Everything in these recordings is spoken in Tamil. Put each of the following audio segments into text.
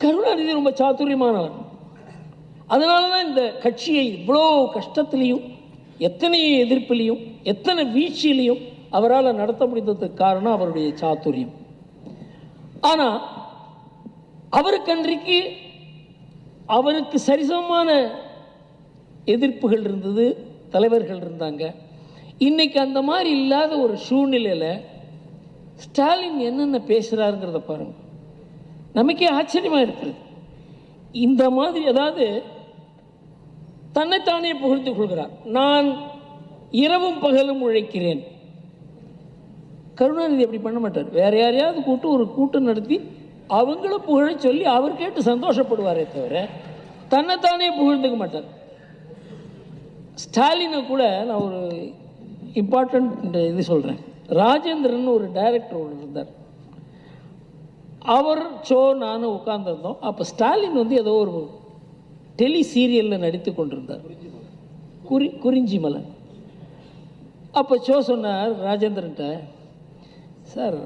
கருணாநிதி ரொம்ப சாதுரியமானவர். அதனால தான் இந்த கட்சியை இவ்வளோ கஷ்டத்திலையும், எத்தனை எதிர்ப்பிலையும், எத்தனை வீழ்ச்சியிலையும் அவரால் நடத்த முடிந்ததுக்கு காரணம் அவருடைய சாதுரியம். ஆனால் அவருக்கு அவருக்கு சரிசமமான எதிர்ப்புகள் இருந்தது, தலைவர்கள் இருந்தாங்க. இன்னைக்கு அந்த மாதிரி இல்லாத ஒரு சூழ்நிலையில் ஸ்டாலின் என்னென்ன பேசுகிறாருங்கிறத பாருங்க, நமக்கே ஆச்சரியமாக இருக்கிறது. இந்த மாதிரி அதாவது தன்னைத்தானே புகழ்ந்து கொள்கிறார். நான் இரவும் பகலும் உழைக்கிறேன். கருணாநிதி அப்படி பண்ண மாட்டார். வேற யாரையாவது ஒரு கூட்டம் நடத்தி அவங்கள புகழ சொல்லி அவர் கேட்டு சந்தோஷப்படுவாரே தவிர தன்னைத்தானே புகழ்ந்துக்க மாட்டார். ஸ்டாலினை கூட நான் ஒரு இம்பார்ட்டன்ட் இது சொல்கிறேன். ராஜேந்திரன் ஒரு டைரக்டர் இருந்தார். அவர் நானும் உட்கார்ந்துருந்தோம். அப்போ ஸ்டாலின் ஏதோ ஒரு டெலி சீரியலில் நடித்து கொண்டிருந்தார், குறிஞ்சிமலை. அப்போ சொன்னார் ராஜேந்திரன்ட்ட, சார்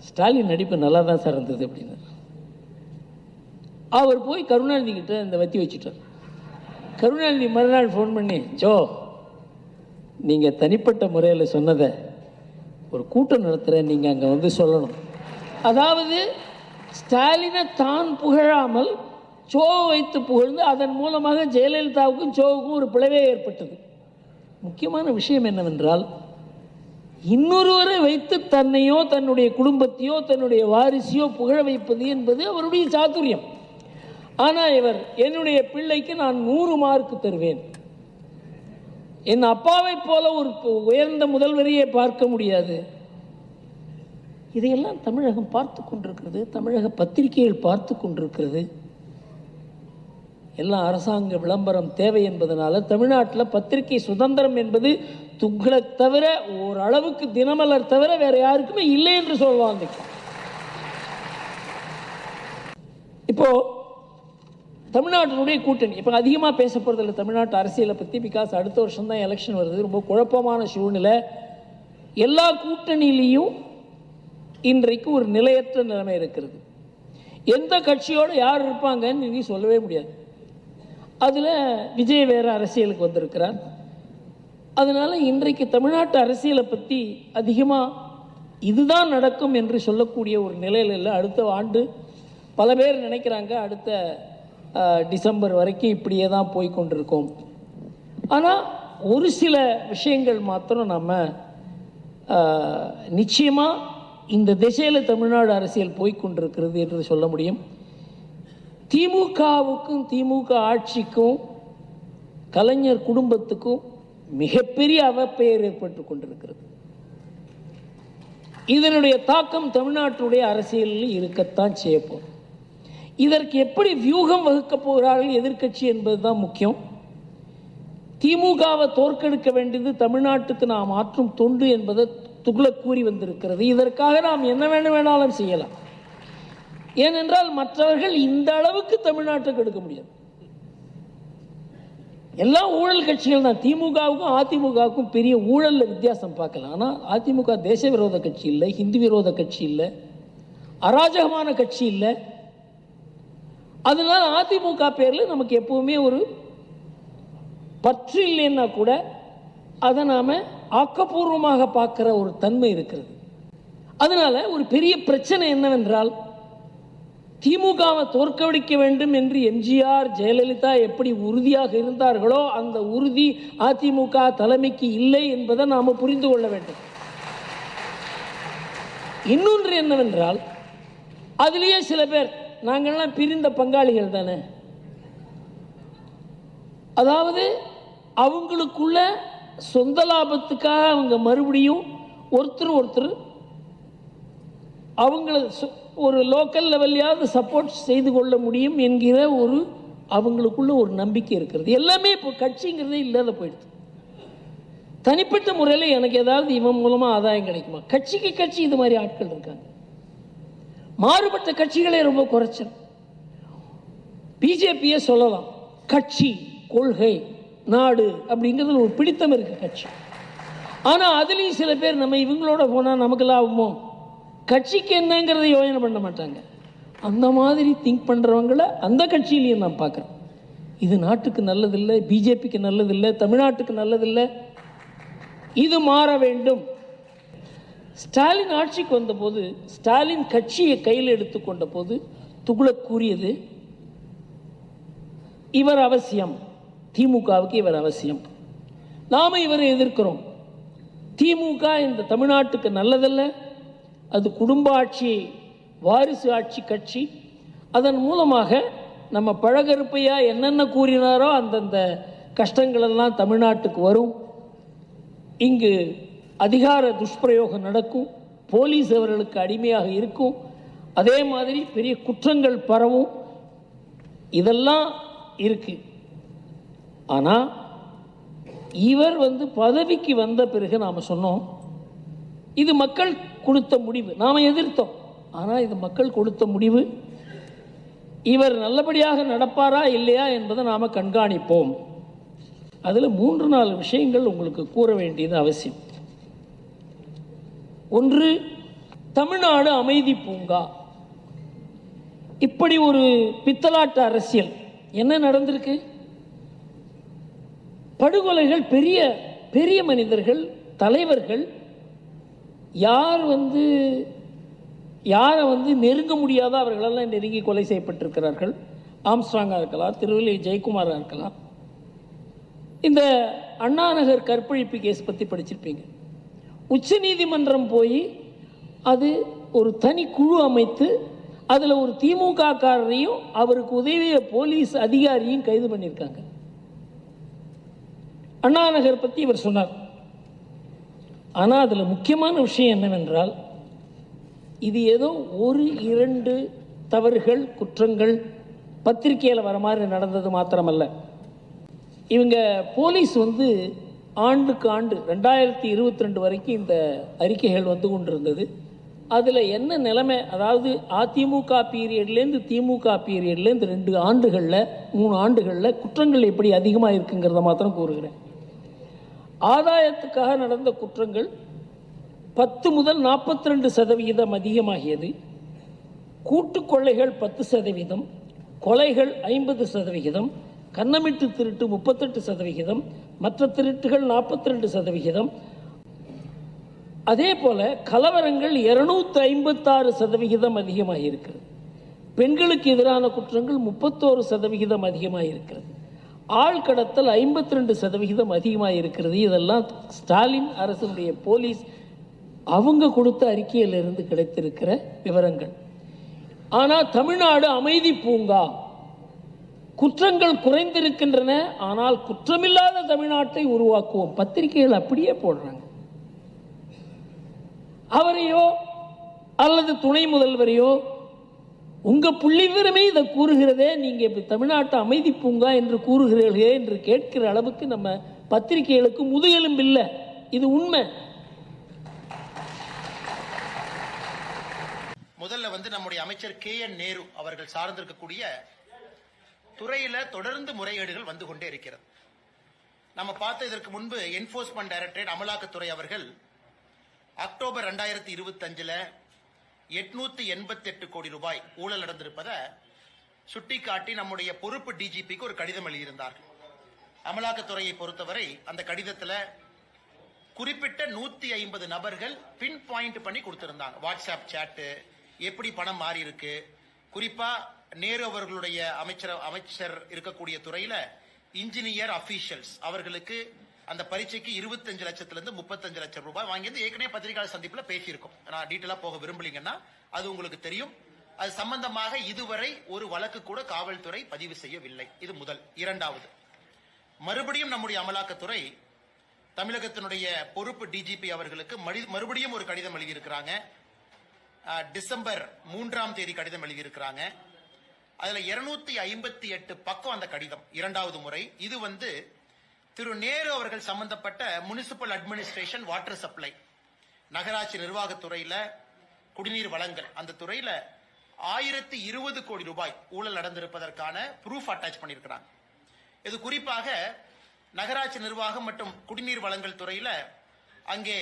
ஸ்டாலின் நடிப்பு நல்லா தான் சார் இருந்தது அப்படின்னு. அவர் போய் கருணாநிதி கிட்ட இந்த வத்தி வச்சுட்டார். கருணாநிதி மறுநாள் ஃபோன் பண்ணி, நீங்கள் தனிப்பட்ட முறையில் சொன்னதை ஒரு கூட்டம் நடத்துகிறேன், நீங்கள் அங்கே சொல்லணும். அதாவது ஸ்டாலினை தான் புகழாமல் வைத்து புகழ்ந்து அதன் மூலமாக ஜெயலலிதாவுக்கும் வுக்கும் ஒரு பிளவே ஏற்பட்டது. முக்கியமான விஷயம் என்னவென்றால், இன்னொருவரை வைத்து தன்னையோ தன்னுடைய குடும்பத்தையோ தன்னுடைய வாரிசையோ புகழ வைப்பது என்பது அவருடைய சாதுரியம். ஆனால் இவர், என்னுடைய பிள்ளைக்கு நான் 100 மார்க் தருவேன், என் அப்பாவை போல ஒரு உயர்ந்த முதல்வரையே பார்க்க முடியாது. இதையெல்லாம் தமிழகம் பார்த்து கொண்டிருக்கிறது, தமிழக பத்திரிகைகள் பார்த்து கொண்டிருக்கிறது. எல்லாம் அரசாங்க விளம்பரம் தேவை என்பதனால தமிழ்நாட்டில் பத்திரிகை சுதந்திரம் என்பது துக்ளக் தவிர, ஓரளவுக்கு தினமலர் தவிர வேற யாருக்குமே இல்லை என்று சொல்லுவாங்க. இப்போ தமிழ்நாட்டினுடைய கூட்டணி இப்போ அதிகமாக பேச போகிறதில்ல தமிழ்நாட்டு அரசியலை பற்றி. பிகாஸ் அடுத்த வருஷம் தான் எலெக்ஷன் வருது. ரொம்ப குழப்பமான சூழ்நிலை. எல்லா கூட்டணியிலையும் இன்றைக்கு ஒரு நிலையற்ற நிலைமை இருக்கிறது. எந்த கட்சியோடு யார் இருப்பாங்கன்னு இனி சொல்லவே முடியாது. அதில் விஜய் வேறு அரசியலுக்கு வந்திருக்கிறார். அதனால் இன்றைக்கு தமிழ்நாட்டு அரசியலை பற்றி அதிகமாக இதுதான் நடக்கும் என்று சொல்லக்கூடிய ஒரு நிலையில் இல்லை. அடுத்த ஆண்டு பல பேர் நினைக்கிறாங்க அடுத்த டிசம்பர் வரைக்கும் இப்படியே தான் போய்கொண்டிருக்கோம். ஆனால் ஒரு சில விஷயங்கள் மாத்திரம் நம்ம நிச்சயமாக இந்த திசையில் தமிழ்நாடு அரசியல் போய்கொண்டிருக்கிறது என்று சொல்ல முடியும். திமுகவுக்கும் திமுக ஆட்சிக்கும் கலைஞர் குடும்பத்துக்கும் மிகப்பெரிய அவப்பெயர் ஏற்பட்டு கொண்டிருக்கிறது. இதனுடைய தாக்கம் தமிழ்நாட்டுடைய அரசியலில் இருக்கத்தான் செய்யப்போம். இதற்கு எப்படி வியூகம் வகுக்கப் போகிறார்கள் எதிர்க்கட்சி என்பதுதான் முக்கியம். திமுகவை தோற்கடிக்க வேண்டியது தமிழ்நாட்டுக்கு நாம் ஆற்றும் தொண்டு என்பதை துக்ளக் கூறி வந்திருக்கிறது. இதற்காக நாம் என்ன வேணாலும் செய்யலாம். ஏனென்றால் மற்றவர்கள் இந்த அளவுக்கு தமிழ்நாட்டை கெடுக்க முடியாது. எல்லாம் ஊழல் கட்சிகள் தான். திமுகவுக்கும் அதிமுகவுக்கும் பெரிய ஊழலில் வித்தியாசம் பார்க்கலாம். ஆனால் அதிமுக தேச விரோத கட்சி இல்லை, ஹிந்து விரோத கட்சி இல்லை, அராஜகமான கட்சி இல்லை. அதனால அதிமுக பேரில் நமக்கு எப்பவுமே ஒரு பற்று இல்லைன்னா கூட அதை நாம் ஆக்கப்பூர்வமாக பார்க்குற ஒரு தன்மை இருக்கிறது. அதனால ஒரு பெரிய பிரச்சனை என்னவென்றால், திமுகவை தோற்கடிக்க வேண்டும் என்று எம்ஜிஆர் ஜெயலலிதா எப்படி உறுதியாக இருந்தார்களோ அந்த உறுதி அதிமுக தலைமைக்கு இல்லை என்பதை நாம் புரிந்து கொள்ள வேண்டும். இன்னொன்று என்னவென்றால், அதிலேயே சில பேர் நாங்கள்லாம் பிரிந்த பங்காளிகள் தானே. அதாவது அவங்களுக்குள்ள சொந்த லாபத்துக்காக அவங்க மறுபடியும் ஒருத்தர் அவங்கள ஒரு லோக்கல் லெவல்லையாவது சப்போர்ட் செய்து கொள்ள முடியும் என்கிற ஒரு அவங்களுக்குள்ள ஒரு நம்பிக்கை இருக்கிறது. எல்லாமே இப்போ கட்சிங்கிறதே இல்லாத போயிடுது. தனிப்பட்ட முறையில் எனக்கு ஏதாவது இவன் மூலமாக ஆதாயம் கிடைக்குமா? கட்சிக்கு கட்சி இது மாதிரி ஆட்கள் இருக்காங்க. மாறுபட்ட கட்சிகளே ரொம்ப குறைச்சல். பிஜேபியே சொல்லலாம், கட்சி கொள்கை நாடு அப்படிங்கிறது ஒரு பிடித்தம் இருக்கு கட்சி. ஆனால் அதுலேயும் சில பேர் நம்ம இவங்களோட போனால் நமக்கு லாபமோ, கட்சிக்கு என்னங்கிறத யோசனை பண்ண மாட்டாங்க. அந்த மாதிரி திங்க் பண்ணுறவங்கள அந்த கட்சியிலையும் நான் பார்க்குறேன். இது நாட்டுக்கு நல்லதில்லை, பிஜேபிக்கு நல்லதில்லை, தமிழ்நாட்டுக்கு நல்லதில்லை, இது மாற வேண்டும். ஸ்டாலின் ஆட்சிக்கு வந்தபோது, ஸ்டாலின் கட்சியை கையில் எடுத்துக்கொண்ட போது துக்ளக் கூறியது, இவர் அவசியம், திமுகவுக்கு இவர் அவசியம், நாம இவரை எதிர்க்கிறோம், திமுக இந்த தமிழ்நாட்டுக்கு நல்லதல்ல, அது குடும்ப ஆட்சி, வாரிசு ஆட்சி கட்சி, அதன் மூலமாக நம்ம பழகருப்பையா என்னென்ன கூறினாரோ அந்தந்த கஷ்டங்களெல்லாம் தமிழ்நாட்டுக்கு வரும், இங்கு அதிகார துஷ்பிரயோகம் நடக்கும், போலீஸ் அவர்களுக்கு அடிமையாக இருக்கும், அதே மாதிரி பெரிய குற்றங்கள் பரவும், இதெல்லாம் இருக்கு. ஆனால் இவர் பதவிக்கு வந்த பிறகு நாம் சொன்னோம், இது மக்கள் கொடுத்த முடிவு, நாம் எதிர்த்தோம், ஆனால் இது மக்கள் கொடுத்த முடிவு, இவர் நல்லபடியாக நடப்பாரா இல்லையா என்பதை நாம் கண்காணிப்போம். அதில் 3-4 விஷயங்கள் உங்களுக்கு கூற வேண்டியது அவசியம். ஒன்று, தமிழ்நாடு அமைதி பூங்கா. இப்படி ஒரு பித்தலாட்ட அரசியல் என்ன நடந்திருக்கு? படுகொலைகள், பெரிய பெரிய மனிதர்கள், தலைவர்கள், யார் யாரை நெருங்க முடியாத அவர்களெல்லாம் நெருங்கி கொலை செய்யப்பட்டிருக்கிறார்கள். ஆம்ஸ்ட்ராங்காக இருக்கலாம், திருவள்ளி ஜெயக்குமாராக இருக்கலாம். இந்த அண்ணாநகர் கற்பழிப்பு கேஸ் பற்றி படிச்சிருப்பீங்க. உச்ச நீதிமன்றம் போய் அது ஒரு தனி குழு அமைத்து அதில் ஒரு திமுக காரரையும் அவருக்கு உதவிய போலீஸ் அதிகாரியும் கைது பண்ணியிருக்காங்க. அண்ணாநகர் பற்றி இவர் சொன்னார். ஆனால் அதில் முக்கியமான விஷயம் என்னவென்றால், இது ஏதோ 1-2 தவறுகள், குற்றங்கள் பத்திரிகையில் வர மாதிரி நடந்தது மாத்திரமல்ல. இவங்க போலீஸ் ஆண்டுக்கு ஆண்டு 2022 வரைக்கும் இந்த அறிக்கைகள் கொண்டிருந்தது. அதில் என்ன நிலைமை, அதாவது அதிமுக பீரியட்லேருந்து திமுக பீரியட்லேருந்து 2 ஆண்டுகளில் 3 ஆண்டுகளில் குற்றங்கள் எப்படி அதிகமாக இருக்குங்கிறத மாத்திரம் கூறுகிறேன். ஆதாயத்துக்காக நடந்த குற்றங்கள் 10 முதல் 42% அதிகமாகியது. கூட்டு கொள்ளைகள் 10%, கொலைகள் 50%, கன்னமிட்டு திருட்டு 38%, மற்ற திருட்டுகள் 42%, அதே போல கலவரங்கள் 256% அதிகமாக இருக்கிறது. பெண்களுக்கு எதிரான குற்றங்கள் 31% அதிகமாக இருக்கிறது. ஆள் கடத்தல் 52% அதிகமாக இருக்கிறது. இதெல்லாம் ஸ்டாலின் அரசுடைய போலீஸ் அவங்க கொடுத்த அறிக்கையிலிருந்து கிடைத்திருக்கிற விவரங்கள். ஆனால் தமிழ்நாடு அமைதி பூங்கா, குற்றங்கள் குறைந்திருக்கின்றன, ஆனால் குற்றமில்லாத தமிழ்நாட்டை உருவாக்குவோம், பத்திரிகைகள் அப்படியே போடுறாங்க. அவரையோ அல்லது துணை முதல்வரையோ உங்க புள்ளி விவரமே இதை கூறுகிறதே, நீங்க இப்ப தமிழ்நாட்டு அமைதி பூங்கா என்று கூறுகிறீர்களே என்று கேட்கிற அளவுக்கு நம்ம பத்திரிகைகளுக்கு முதுகெலும்பு இல்லை. இது உண்மை. முதல்ல நம்முடைய அமைச்சர் KN நேரு அவர்கள் சார்ந்திருக்கக்கூடிய துறையில தொடர்ந்து முறைகேடுகள் வந்து கொண்டே இருக்கிறது. நம்ம பார்த்த இதற்கு முன்பு என்போர்ஸ்மெண்ட் டைரக்டரேட், அமலாக்கத்துறை அவர்கள் அக்டோபர் 2025 888 கோடி ரூபாய் ஊழல் நடந்திருப்பதை சுட்டிக்காட்டி நம்முடைய பொறுப்பு டிஜிபிக்கு ஒரு கடிதம் எழுதியிருந்தார்கள். அமலாக்கத்துறையை பொறுத்தவரை அந்த கடிதத்தில் குறிப்பிட்ட 150 நபர்கள் பின் பாயிண்ட் பண்ணி கொடுத்திருந்தாங்க. வாட்ஸ்அப் சாட்டு, எப்படி பணம் மாறி இருக்கு, குறிப்பா நேரு அவர்களுடைய அமைச்சர் இருக்கக்கூடிய துறையில இன்ஜினியர் அபிஷியல்ஸ் அவர்களுக்கு அந்த பரீட்சைக்கு 25 லட்சத்திலிருந்து 35 லட்சம் ரூபாய் வாங்கியது ஏற்கனவே பத்திரிகையாளர் சந்திப்புல பேசியிருக்கோம். நான் டீட்டெயிலா போக விரும்பலீங்கன்னா அது உங்களுக்கு தெரியும். அது சம்பந்தமாக இதுவரை ஒரு வழக்கு கூட காவல்துறை பதிவு செய்யவில்லை. இது முதல். இரண்டாவது, மறுபடியும் நம்முடைய அமலாக்கத்துறை தமிழகத்தினுடைய பொறுப்பு டிஜிபி அவர்களுக்கு மறுபடியும் ஒரு கடிதம் எழுதியிருக்கிறாங்க. டிசம்பர் 3 கடிதம் எழுதியிருக்கிறாங்க. அதுல 258 பக்கம் அந்த கடிதம். இரண்டாவது முறை இது திரு நேரு அவர்கள் சம்பந்தப்பட்ட முனிசிபல் அட்மினிஸ்ட்ரேஷன், வாட்டர் சப்ளை, நகராட்சி நிர்வாகத்துறையில குடிநீர் வழங்கல், அந்த துறையில 1020 கோடி ரூபாய் ஊழல் நடந்திருப்பதற்கான ப்ரூஃப் அட்டாச் பண்ணியிருக்கிறாங்க. இது குறிப்பாக நகராட்சி நிர்வாகம் மற்றும் குடிநீர் வழங்கல் துறையில அங்கே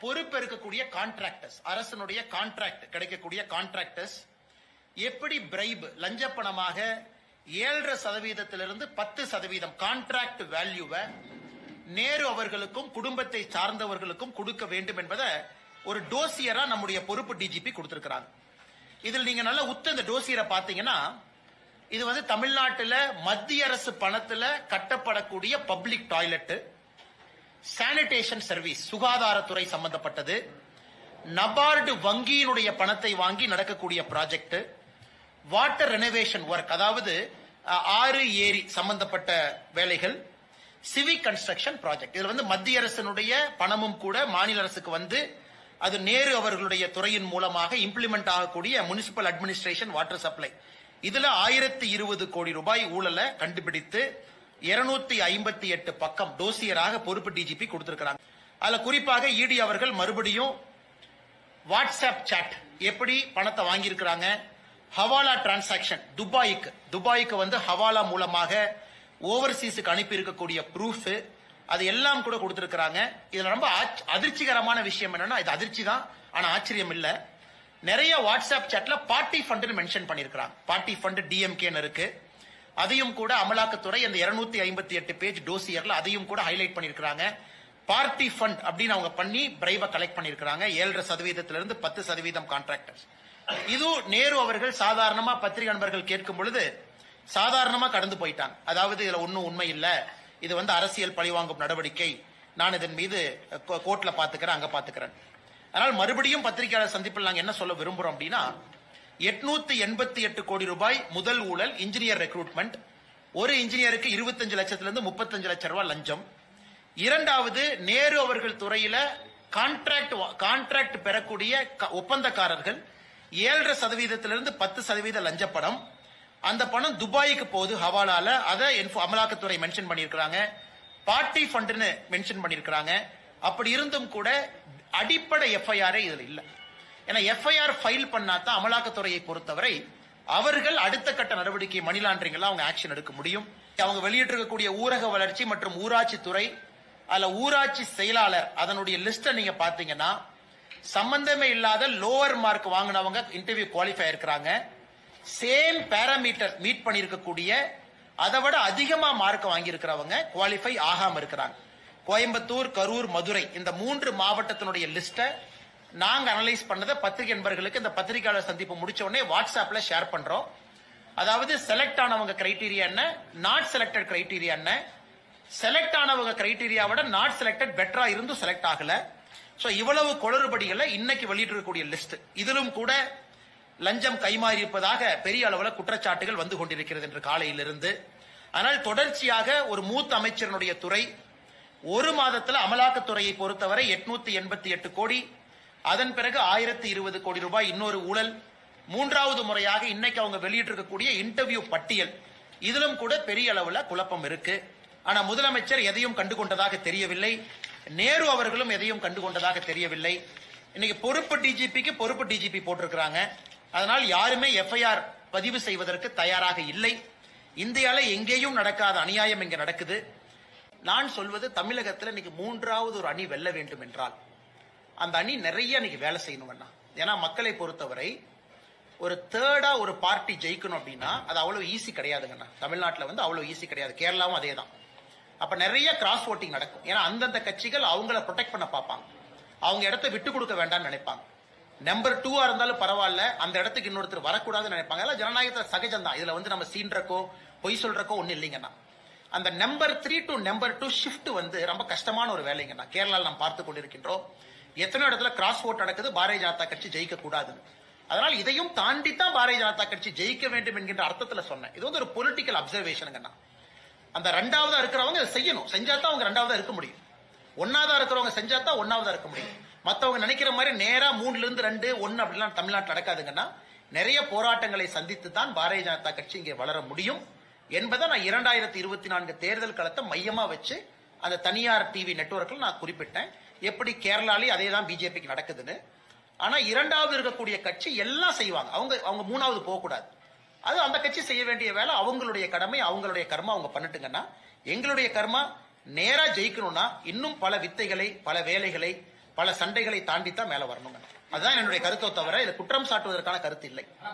பொறுப்பேற்கக்கூடிய கான்ட்ராக்டர்ஸ், அரசனுடைய கான்ட்ராக்ட் கிடைக்கக்கூடிய கான்ட்ராக்டர்ஸ் எப்படி பிரைப் லஞ்ச பணமாக 7.5% 10% கான்ட்ராக்ட் வேல்யூவை நேரு அவர்களுக்கும் குடும்பத்தை சார்ந்தவர்களுக்கும் கொடுக்க வேண்டும் என்பதை ஒரு டோசியரா நம்முடைய பொறுப்பு டிஜிபி கொடுத்திருக்கிறாங்க. இதில் நீங்க நல்லா இந்த டோசியரை பாத்தீங்கன்னா, இது வந்து தமிழ்நாட்டில் மத்திய அரசு பணத்துல கட்டப்படக்கூடிய பப்ளிக் டாய்லெட், சானிடேஷன் சர்வீஸ் சுகாதாரத்துறை சம்பந்தப்பட்டது, நபார்டு வங்கியினுடைய பணத்தை வாங்கி நடக்கக்கூடிய ப்ராஜெக்ட், வாட்டர் ரெனோவேஷன் ஒர்க் அதாவது ஆறு ஏரி சம்பந்தப்பட்ட வேலைகள், சிவிக் கன்ஸ்ட்ரக்ஷன் ப்ராஜெக்ட். இதுல வந்து மத்திய அரசினுடைய பணமும் கூட மாநில அரசுக்கு வந்து அது நேரு அவர்களுடைய துறையின் மூலமாக இம்ப்ளிமெண்ட் ஆகக்கூடிய முனிசிபல் அட்மினிஸ்ட்ரேஷன் வாட்டர் சப்ளை. இதுல 1020 கோடி ரூபாய் ஊழலை கண்டுபிடித்து 258 பக்கம் டோசியராக பொறுப்பு டிஜிபி கொடுத்திருக்கிறாங்க. அதுல குறிப்பாக இடி அவர்கள் மறுபடியும் வாட்ஸ்அப் சாட் எப்படி பணத்தை வாங்கியிருக்கிறாங்க, ஹவாலா டிரான்சாக்சன் துபாய்க்கு வந்து ஹவாலா மூலமாக ஓவர்சீஸுக்கு அனுப்பி இருக்கக்கூடிய ப்ரூஃப், அது எல்லாம் கூட கொடுத்திருக்கிறாங்க. இதுல ரொம்ப அதிர்ச்சிகரமான விஷயம் என்னன்னா, இது அதிர்ச்சி தான் ஆனா ஆச்சரியம் இல்ல, நிறைய வாட்ஸ்அப் சாட்ல பார்ட்டி ஃபண்ட் மென்ஷன் பண்ணிருக்காங்க. பார்ட்டி ஃபண்ட் டிஎம்கேன்னு இருக்கு, அதையும் கூட அமலாக்கத்துறை அந்த 258 பேஜ் டோசியர்ல அதையும் கூட ஹைலைட் பண்ணிருக்காங்க. பார்ட்டி ஃபண்ட் அப்படின்னு அவங்க பண்ணி பிரைவை கலெக்ட் பண்ணிருக்காங்க. 7.5% 10% கான்ட்ராக்டர்ஸ். இது நேரு அவர்கள் சாதாரணமா பத்திரிகை நண்பர்கள் கேட்கும் பொழுது சாதாரணமா கடந்து போயிட்டாங்க. அதாவது இதுல ஒன்னும் உண்மை இல்ல, இது வந்து அரசியல் பழிவாங்கும் நடவடிக்கை, நான் இதன் மீது கோர்ட்ல பாத்துக்கிறேன் அங்க பாத்துக்கிறேன். அதனால் மறுபடியும் பத்திரிகையாளர் சந்திப்பில் நாங்க என்ன சொல்ல விரும்புறோம் அப்படின்னா, 888 கோடி ரூபாய் முதல் ஊழல் இன்ஜினியர் ரெக்ரூட்மெண்ட், ஒரு இன்ஜினியருக்கு 25 லட்சத்திலிருந்து 35 லட்சம் ரூபாய் லஞ்சம். இரண்டாவது, நேரு அவர்கள் துறையில கான்ட்ராக்ட் பெறக்கூடிய ஒப்பந்தக்காரர்கள் 7.5% 10% லஞ்ச பணம், அந்த பணம் துபாய்க்கு போகுது ஹவாலால, அதை அமலாக்கத்துறை மென்ஷன் பண்ணிருக்காங்க. பார்ட்டி ஃபண்ட்னு மென்ஷன் பண்ணிருக்காங்க. அப்படி இருந்தும் கூட அடிப்படை எஃப்ஐஆர் இதுல இல்ல. ஏன்னா எஃப்ஐஆர் ஃபைல் பண்ணாதான் அமலாக்கத்துறையை பொறுத்தவரை அவர்கள் அடுத்த கட்ட நடவடிக்கை மணி லாண்டரிங் எல்லாம் அவங்க ஆக்ஷன் எடுக்க முடியும். அவங்க வெளியிட்டிருக்கக்கூடிய ஊரக வளர்ச்சி மற்றும் ஊராட்சி துறை, அதுல ஊராட்சி செயலாளர் அதனுடைய லிஸ்ட நீங்க பாத்தீங்கன்னா, சம்பந்தமே இல்லாத லோவர் மார்க் வாங்கினவங்க இன்டர்வியூ குவாலிஃபை இருக்கிறாங்க. சேம் பேராமீட்டர் மீட் பண்ணிருக்கக்கூடிய அதை விட அதிகமா மார்க் வாங்கி இருக்கிறவங்க குவாலிஃபை ஆகாம இருக்கிறாங்க. கோயம்புத்தூர், கரூர், மதுரை இந்த 3 மாவட்டத்தினுடைய லிஸ்ட நாங்க அனலைஸ் பண்ணதை பத்திரிகை நண்பர்களுக்கு இந்த பத்திரிகையாளர் சந்திப்பு முடிச்ச உடனே வாட்ஸ்அப்ல ஷேர் பண்றோம். அதாவது செலக்ட் ஆனவங்க கிரைட்டீரியா என்ன, நாட் செலக்டட் கிரைட்டீரியா என்ன, செலக்ட் ஆனவங்க கிரைட்டீரியாவோட நாட் செலக்டட் பெட்டரா இருந்தும் செலக்ட் ஆகல. சோ இவ்வளவு குளறுபடிகளை இன்னைக்கு வெளியிட்டிருக்கக்கூடிய லிஸ்ட், இதிலும் கூட லஞ்சம் கைமாறி இருப்பதாக பெரிய அளவில் குற்றச்சாட்டுகள் வந்து கொண்டிருக்கிறது என்று காலையிலிருந்து. ஆனால் தொடர்ச்சியாக ஒரு மூத்த அமைச்சருடைய துறை ஒரு மாதத்தில் அமலாக்கத்துறையை பொறுத்தவரை 888 கோடி, அதன் பிறகு 1020 கோடி ரூபாய் இன்னொரு ஊழல், மூன்றாவது முறையாக இன்னைக்கு அவங்க வெளியிட்டிருக்கக்கூடிய இன்டர்வியூ பட்டியல், இதிலும் கூட பெரிய அளவில் குழப்பம் இருக்கு. ஆனா முதலமைச்சர் எதையும் கண்டுகொண்டதாக தெரியவில்லை, நேரு அவர்களும் எதையும் கண்டுகொண்டதாக தெரியவில்லை. இன்னைக்கு பொறுப்பு டிஜிபி போட்டிருக்கிறாங்க. அதனால் யாருமே எஃப்ஐஆர் பதிவு செய்வதற்கு தயாராக இல்லை. இந்தியால எங்கேயும் நடக்காத அநியாயம் இங்க நடக்குது. நான் சொல்வது, தமிழகத்தில் இன்னைக்கு மூன்றாவது ஒரு அணி வெல்ல வேண்டும் என்றால் அந்த அணி நிறைய இன்னைக்கு வேலை செய்யணும். ஏன்னா மக்களை பொறுத்தவரை ஒரு தேர்டா ஒரு பார்ட்டி ஜெயிக்கணும் அப்படின்னா அது அவ்வளவு ஈஸி கிடையாதுங்கண்ணா. தமிழ்நாட்டில் வந்து அவ்வளவு ஈஸி கிடையாது, கேரளாவும் அதே தான். அப்ப நிறைய கிராஸ் ஓட்டிங் நடக்கும். ஏன்னா அந்தந்த கட்சிகள் அவங்கள ப்ரொடெக்ட் பண்ண பார்ப்பாங்க, அவங்க இடத்தை விட்டு கொடுக்க வேண்டாம்னு நினைப்பாங்க. நம்பர் 2 இருந்தாலும் பரவாயில்ல, அந்த இடத்துக்கு இன்னொருத்தர் வரக்கூடாதுன்னு நினைப்பாங்க. அதெல்லாம் ஜனநாயகத்தில் சகஜம் தான். இதுல வந்து நம்ம சீன்றக்கோ பொய் சொல்றக்கோ ஒண்ணு இல்லைங்கண்ணா. அந்த நம்பர் 3 to நம்பர் 2 ஷிஃப்ட் வந்து ரொம்ப கஷ்டமான ஒரு வேலைங்கண்ணா. கேரளாவில் நாம் பார்த்து கொண்டிருக்கின்றோம். எத்தனை இடத்துல கிராஸ் ஓட் நடக்குது, பாரதிய ஜனதா கட்சி ஜெயிக்க கூடாதுன்னு. அதனால் இதையும் தாண்டித்தான் பாரதிய ஜனதா கட்சி ஜெயிக்க வேண்டும் என்கின்ற அர்த்தத்துல சொன்னேன். இது வந்து ஒரு பொலிட்டிக்கல் அப்சர்வேஷனுங்கண்ணா. அந்த 2வதா இருக்கிறவங்க செய்யணும், செஞ்சாதான் அவங்க 2வதா இருக்க முடியும். 1வதா இருக்கிறவங்க செஞ்சாதான் 1வதா இருக்க முடியும். மத்தவங்க நினைக்கிற மாதிரி நேரா 3ல இருந்து 2, 1 அப்படிலாம் தமிழ்நாட்டில் நடக்காதுங்கன்னா, நிறைய போராட்டங்களை சந்தித்து தான் பாரதிய ஜனதா கட்சி இங்கே வளர முடியும் என்பதை நான் 2024 தேர்தல் களத்தை மையமா வச்சு அந்த தனியார் டிவி நெட்வொர்க்ல நான் குறிப்பிட்டேன். எப்படி கேரளாலே அதே தான் பிஜேபிக்கு நடக்குதுன்னு. ஆனா 2வது இருக்கக்கூடிய கட்சி எல்லாம் செய்வாங்க, அவங்க 3வது போகக்கூடாது. அது அந்த கட்சி செய்ய வேண்டிய வேலை, அவங்களுடைய கடமை, அவங்களுடைய கர்மா அவங்க பண்ணட்டுங்கன்னா, எங்களுடைய கர்மா நேரா ஜெயிக்கணும்னா இன்னும் பல வித்தைகளை, பல வேலைகளை, பல சண்டைகளை தாண்டித்தான் மேல வரணும். அதுதான் என்னுடைய கருத்தை தவிர இதை குற்றம் சாட்டுவதற்கான கருத்து இல்லை.